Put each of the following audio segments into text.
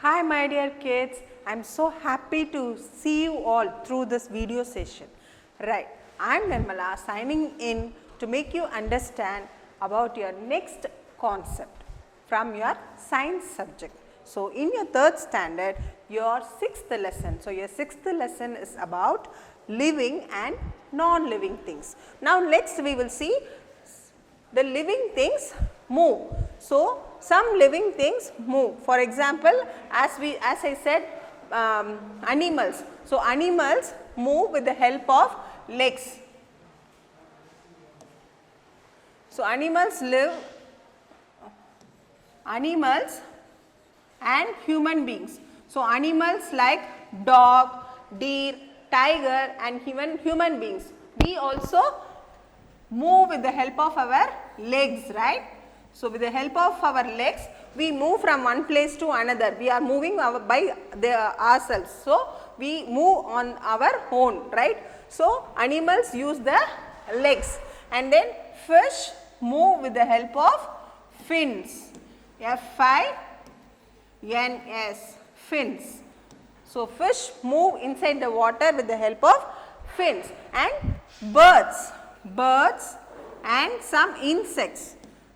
Hi my dear kids, I am so happy to see you all through this video session. Right, I am Nirmala signing in to make you understand about your next concept from your science subject. So, in your third standard, your sixth lesson. So, your sixth lesson is about living and non-living things. Now, next we will see the living things move. So, some living things move. For example, as I said, animals. So, animals move with the help of legs. So, animals and human beings. So, animals like dog, deer, tiger and even human beings. We also move with the help of our legs, right. So, with the help of our legs, we move from one place to another. We are moving by ourselves. So, we move on our own, right. So, animals use the legs and then fish move with the help of fins, F-I-N-S, fins. So, fish move inside the water with the help of fins, and birds and some insects.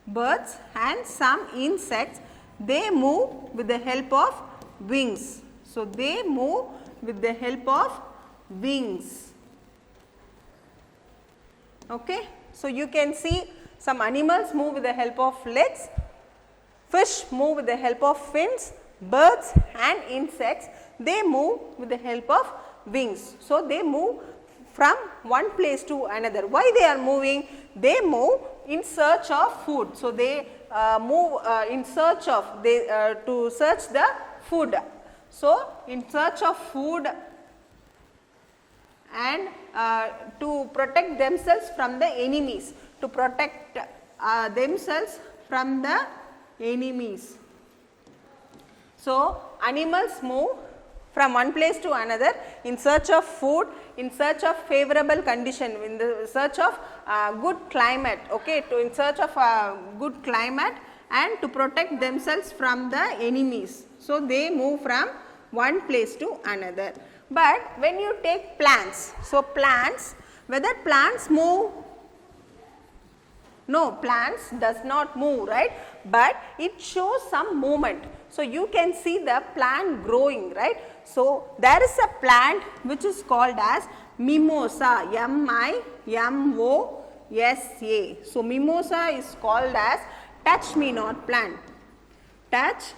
Birds and some insects, they move with the help of wings. So, they move with the help of wings. Okay. So, you can see some animals move with the help of legs, fish move with the help of fins, birds and insects, they move with the help of wings. So, they move from one place to another. Why they are moving? They move in search of food. So, they move in search of to search the food. So, in search of food and to protect themselves from the enemies, to protect themselves from the enemies. So, animals move from one place to another in search of food, in search of favorable condition, in the search of good climate, okay, in search of good climate and to protect themselves from the enemies. So, they move from one place to another. But when you take plants, so plants, whether plants move? No, plants does not move, right, but it shows some movement. So, you can see the plant growing, right. So, there is a plant which is called as mimosa, M-I-M-O-S-A. So, mimosa is called as touch me not plant, touch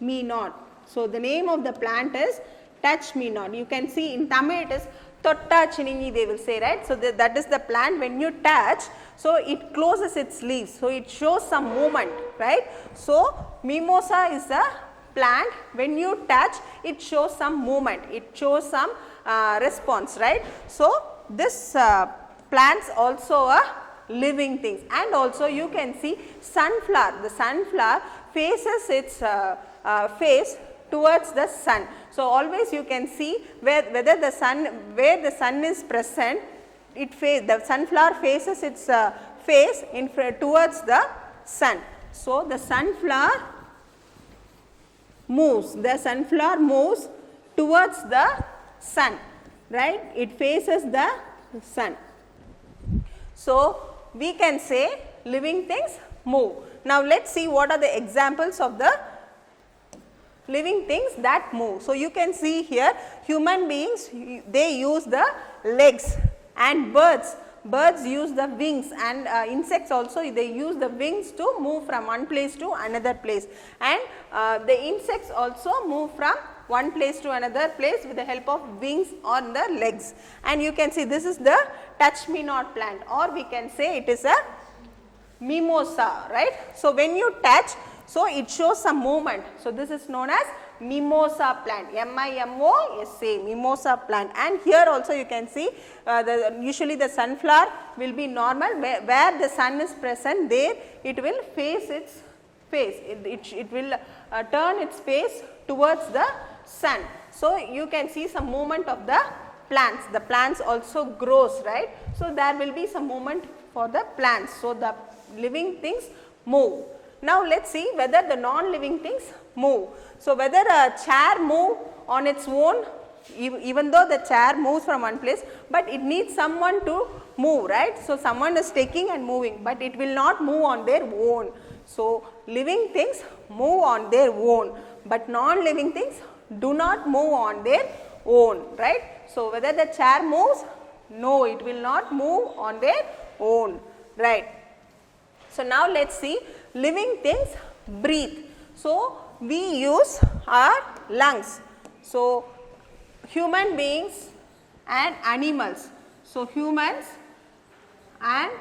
me not. So, the name of the plant is touch me not. You can see in Tamil it is Totta Chiningi, they will say, right. So, that is the plant. When you touch, so it closes its leaves, so it shows some movement, right. So, mimosa is a plant, when you touch it shows some movement, it shows some response, right. So, this plants also a living things, and also you can see sunflower, the sunflower faces its face towards the sun. So, always you can see where the sun is present, the sunflower faces its face towards the sun. So, the sunflower moves towards the sun, right, it faces the sun. So, we can say living things move. Now, let us see what are the examples of the living things that move. So, you can see here human beings, they use the legs, and birds use the wings, and insects also they use the wings to move from one place to another place, and the insects also move from one place to another place with the help of wings on the legs. And you can see this is the touch me not plant, or we can say it is a mimosa, right. So, when you touch, so it shows some movement. So, this is known as mimosa plant, M-I-M-O-S-A, mimosa plant. And here also you can see usually the sunflower will be normal, where the sun is present, there it will face its face, it will turn its face towards the sun. So, you can see some movement of the plants also grows, right. So, there will be some movement for the plants. So, the living things move. Now, let us see whether the non-living things move. So whether a chair move on its own, even though the chair moves from one place, but it needs someone to move, right. So someone is taking and moving, but it will not move on their own. So living things move on their own, but non-living things do not move on their own, right. So whether the chair moves, no, it will not move on their own, right. So now let us see, living things breathe. So we use our lungs. So human beings and animals. So humans and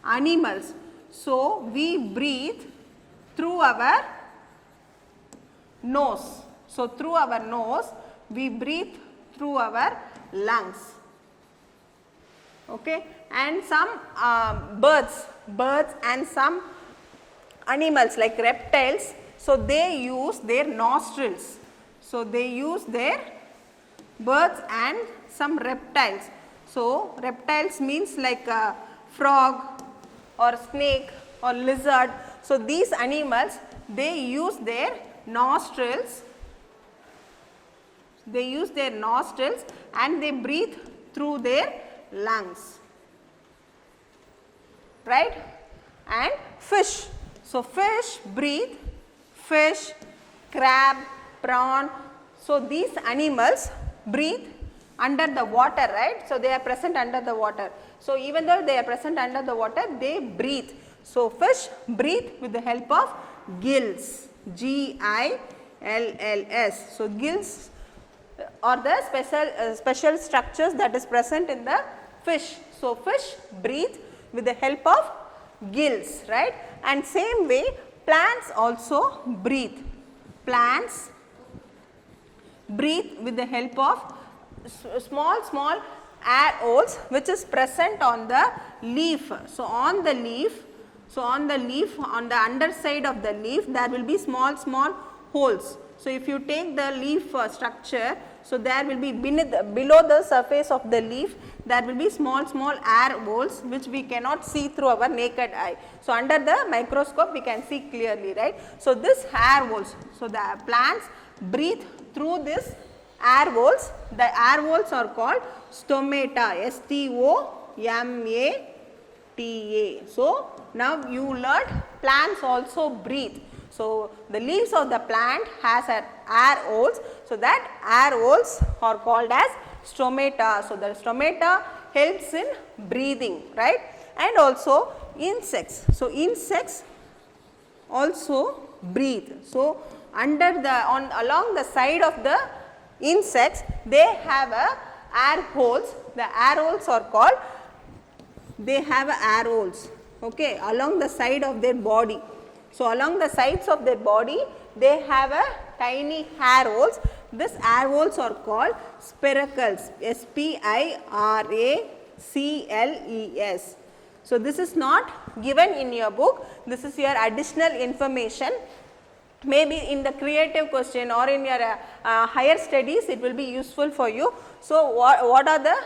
animals. So we breathe through our nose. So through our nose we breathe through our lungs. Okay, and some birds and some animals like reptiles, so they use their nostrils. So they use their birds and some reptiles. So reptiles means like a frog or snake or lizard. So these animals, they use their nostrils. They use their nostrils and they breathe through their lungs, right. And fish. So fish breathe, fish, crab, prawn. So these animals breathe under the water, right. So they are present under the water. So even though they are present under the water, they breathe. So fish breathe with the help of gills, G-I-L-L-S. So gills are the special structures that is present in the fish. So fish breathe with the help of gills, right. And same way plants also breathe. Plants breathe with the help of small air holes which is present on the leaf. So on the leaf, on the underside of the leaf there will be small holes. So if you take the leaf structure, so there will be below the surface of the leaf there will be small air holes which we cannot see through our naked eye. So under the microscope we can see clearly, right. So this air holes, so the plants breathe through this air holes. The air holes are called stomata, S-T-O-M-A-T-A. So now you learned plants also breathe. So the leaves of the plant has air holes. So that air holes are called as stomata. So the stomata helps in breathing, right. And also insects. So insects also breathe. So under the along the side of the insects they have air holes. The air holes are called, they have air holes, okay, along the side of their body. So along the sides of their body they have a tiny air holes. These air holes are called spiracles, S-P-I-R-A-C-L-E-S. So this is not given in your book, this is your additional information. Maybe in the creative question or in your higher studies it will be useful for you. So what are the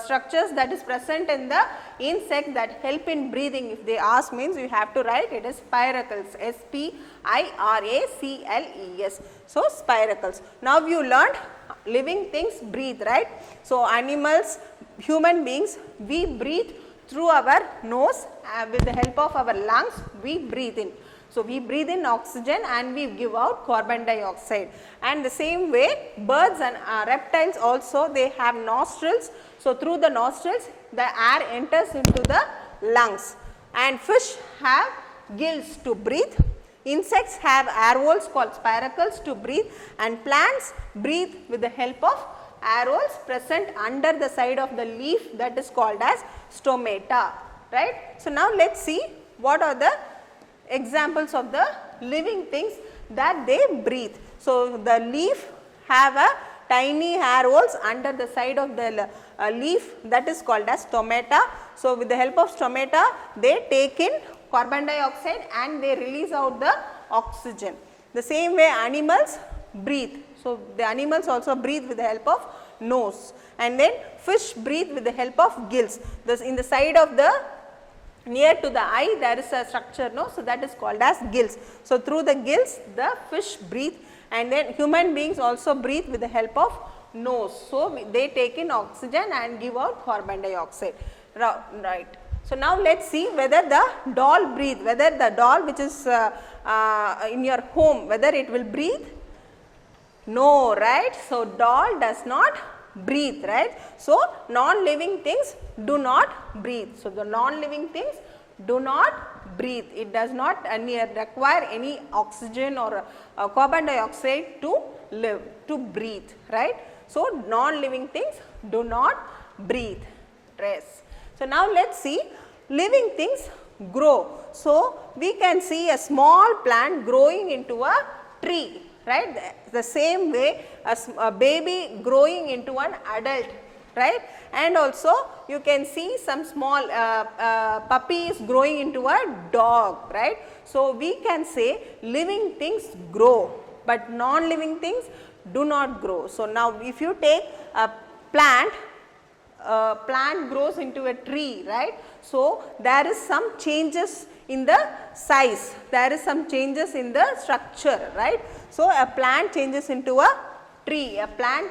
structures that is present in the insect that help in breathing? If they ask means you have to write it is spiracles, S-P-I-R-A-C-L-E-S. So spiracles. Now you learned living things breathe, right. So animals, human beings, we breathe through our nose with the help of our lungs we breathe in. So we breathe in oxygen and we give out carbon dioxide. And the same way birds and reptiles also, they have nostrils. So through the nostrils the air enters into the lungs. And fish have gills to breathe. Insects have air holes called spiracles to breathe, and plants breathe with the help of air holes present under the side of the leaf, that is called as stomata, right. So now let us see what are the examples of the living things that they breathe. So the leaf have a tiny air holes under the side of the leaf, that is called as stomata. So with the help of stomata they take in carbon dioxide and they release out the oxygen. The same way animals breathe. So the animals also breathe with the help of nose, and then fish breathe with the help of gills. Thus in the side of the near to the eye there is a structure, no, so that is called as gills. So through the gills the fish breathe, and then human beings also breathe with the help of nose. So they take in oxygen and give out carbon dioxide, right. So now let us see whether the doll breathe, whether the doll which is in your home, whether it will breathe. No, right. So doll does not breathe, right. So non-living things do not breathe. So the non-living things do not breathe. It does not require any oxygen or carbon dioxide to live, to breathe, right. So non-living things do not breathe. Yes. So now let us see living things grow. So we can see a small plant growing into a tree, right. The same way a baby growing into an adult, right, and also you can see some small puppies growing into a dog, right. So we can say living things grow, but non-living things do not grow. So now if you take a plant grows into a tree, right. So there is some changes in the size, there is some changes in the structure, right. So a plant changes into a tree, a plant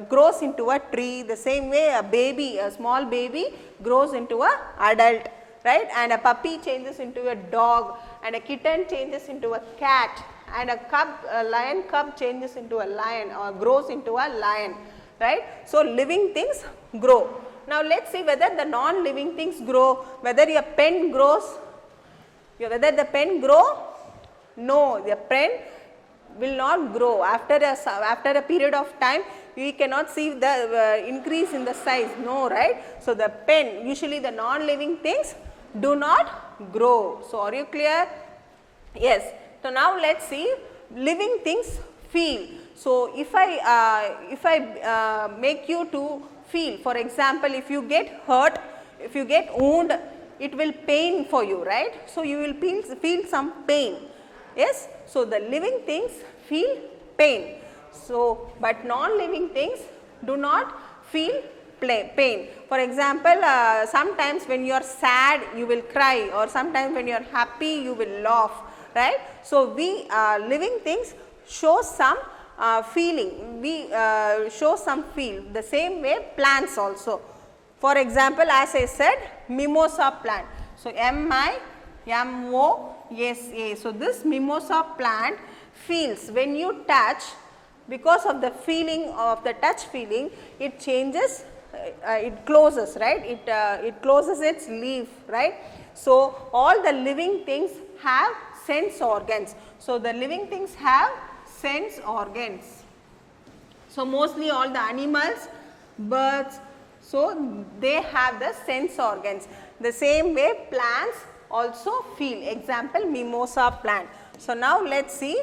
grows into a tree, the same way a baby, a small baby grows into a adult, right, and a puppy changes into a dog, and a kitten changes into a cat, and a lion cub changes into a lion or grows into a lion, right. So living things grow. Now let us see whether the non-living things grow, whether your pen grows, whether the pen grow. No, the pen will not grow. After a period of time we cannot see the increase in the size, no, right. So the pen, usually the non-living things do not grow. So are you clear? Yes. So now let us see living things feel. So if I make you to feel, for example, if you get hurt, if you get wound, it will pain for you, right. So you will feel some pain, yes. So the living things feel pain. So but non-living things do not feel pain. For example, sometimes when you are sad you will cry, or sometimes when you are happy you will laugh, right. So we living things show some feeling, we show some feel. The same way plants also. For example, as I said, mimosa plant. So M-I-M-O-S-A. So this mimosa plant feels, when you touch, because of the feeling of the touch feeling, it changes, it closes, right, it closes its leaf, right. So all the living things have sense organs. So the living things have sense organs. So mostly all the animals, birds, so they have the sense organs. The same way plants also feel. Example, mimosa plant. So now let us see.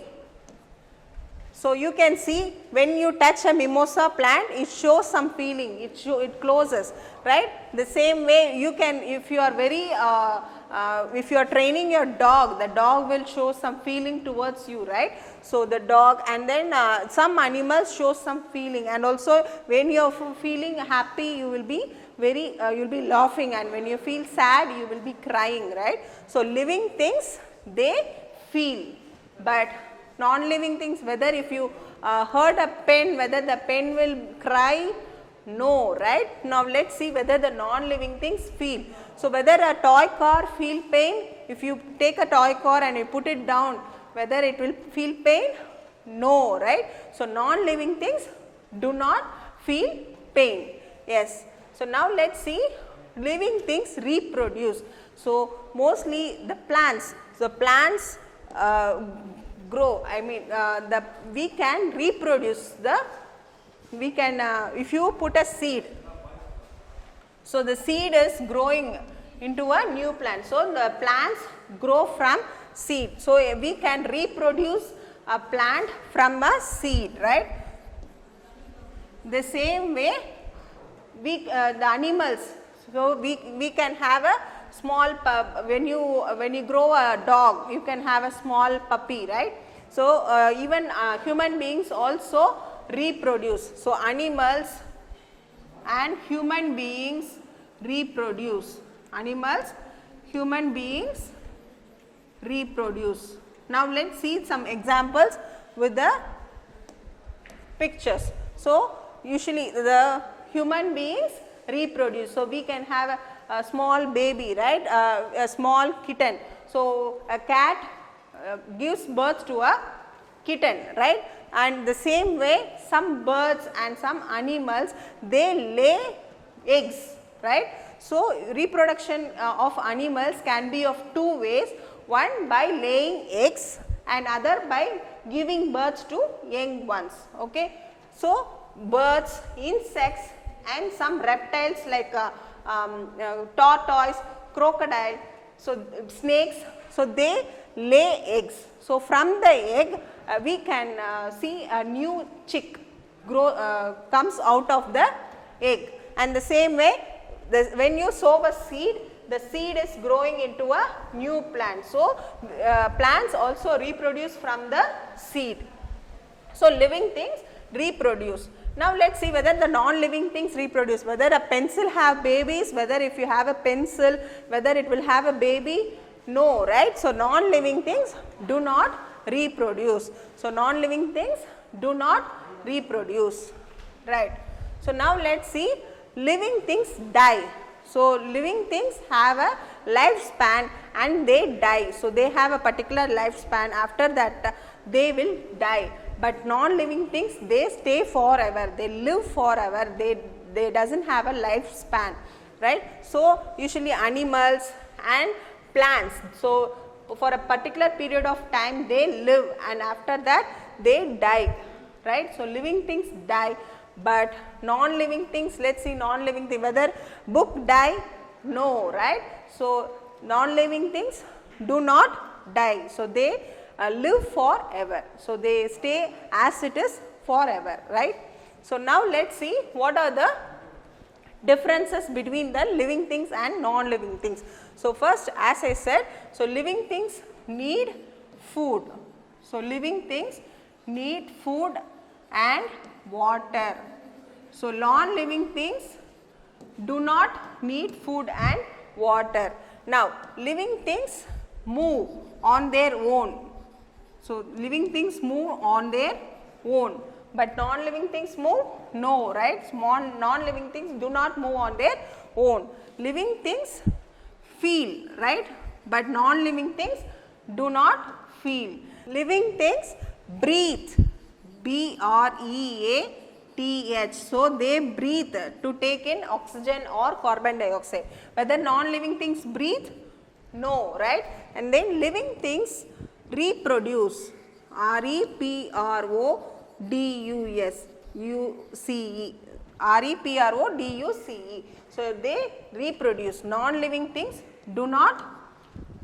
So you can see when you touch a mimosa plant, it shows some feeling, it closes, right. The same way you can, if you are very if you are training your dog, the dog will show some feeling towards you, right. So the dog, and then some animals show some feeling, and also when you are feeling happy you will be very you will be laughing, and when you feel sad you will be crying, right. So living things, they feel, but non-living things, whether if you hurt a pen, whether the pen will cry, no, right. Now let us see whether the non-living things feel. So whether a toy car feel pain, if you take a toy car and you put it down, whether it will feel pain, no, right. So non-living things do not feel pain, yes. So now let us see living things reproduce. So mostly the plants, so plants grow, I mean we can reproduce we can if you put a seed, so the seed is growing into a new plant. So the plants grow from seed. So we can reproduce a plant from a seed, right. The same way we the animals, so we can have a small when you grow a dog, you can have a small puppy, right. So even human beings also reproduce. So animals and human beings reproduce, animals human beings reproduce. Now let's see some examples with the pictures. So usually the human beings reproduce. So we can have a small baby, right, a small kitten. So a cat gives birth to a kitten, right, and the same way some birds and some animals, they lay eggs, right. So reproduction of animals can be of two ways, one by laying eggs and other by giving birth to young ones. Okay. So birds, insects and some reptiles like tortoise, crocodile, so snakes, so they lay eggs. So from the egg we can see a new chick comes out of the egg, and the same way when you sow a seed, the seed is growing into a new plant. So plants also reproduce from the seed. So living things reproduce. Now let us see whether the non-living things reproduce, whether a pencil have babies, whether if you have a pencil, whether it will have a baby. No, right. So non-living things do not reproduce. So non-living things do not reproduce, right. So now let us see living things die. So living things have a lifespan and they die. So they have a particular lifespan, after that they will die. But non-living things, they stay forever, they live forever, they doesn't have a lifespan, right. So usually animals and plants, so for a particular period of time they live and after that they die, right. So living things die, but non-living things, let us see non-living thing, whether book die, no, right. So non-living things do not die, so they live forever. So they stay as it is forever, right. So now let us see what are the differences between the living things and non-living things. So first, as I said, so living things need food. So living things need food and water. So non-living things do not need food and water. Now living things move on their own. So living things move on their own, but non-living things move? No, right. Small non-living things do not move on their own. Living things feel, right, but non-living things do not feel. Living things breathe, B-R-E-A-T-H. So they breathe to take in oxygen or carbon dioxide. Whether non-living things breathe? No, right. And then living things reproduce, R-E-P-R-O-D-U-S-U-C-E, R-E-P-R-O-D-U-C-E. So they reproduce. Non-living things do not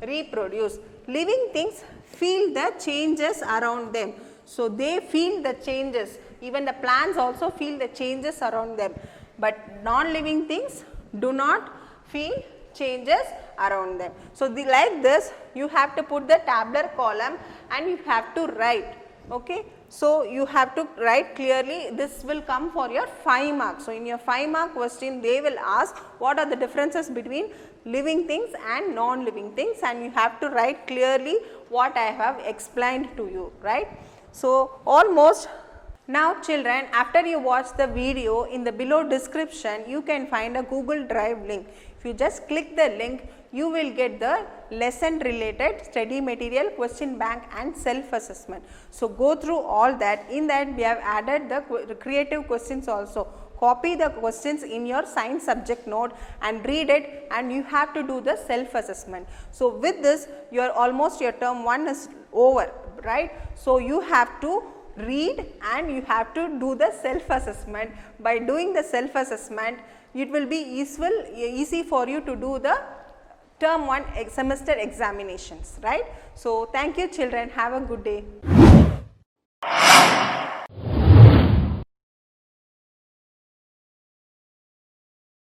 reproduce. Living things feel the changes around them. So they feel the changes. Even the plants also feel the changes around them. But non-living things do not feel changes around them. So like this, you have to put the tabular column and you have to write. Okay. So you have to write clearly. This will come for your 5 marks. So in your 5 mark question, they will ask what are the differences between living things and non-living things, and you have to write clearly what I have explained to you, right. So almost. Now children, after you watch the video, in the below description you can find a Google Drive link. If you just click the link, you will get the lesson related study material, question bank and self assessment. So go through all that. In that we have added the creative questions also. Copy the questions in your science subject note and read it, and you have to do the self assessment. So with this, your term 1 is over, right. So you have to read and you have to do the self assessment. By doing the self assessment, it will be easy for you to do the term 1 semester examinations, right. So thank you children, have a good day.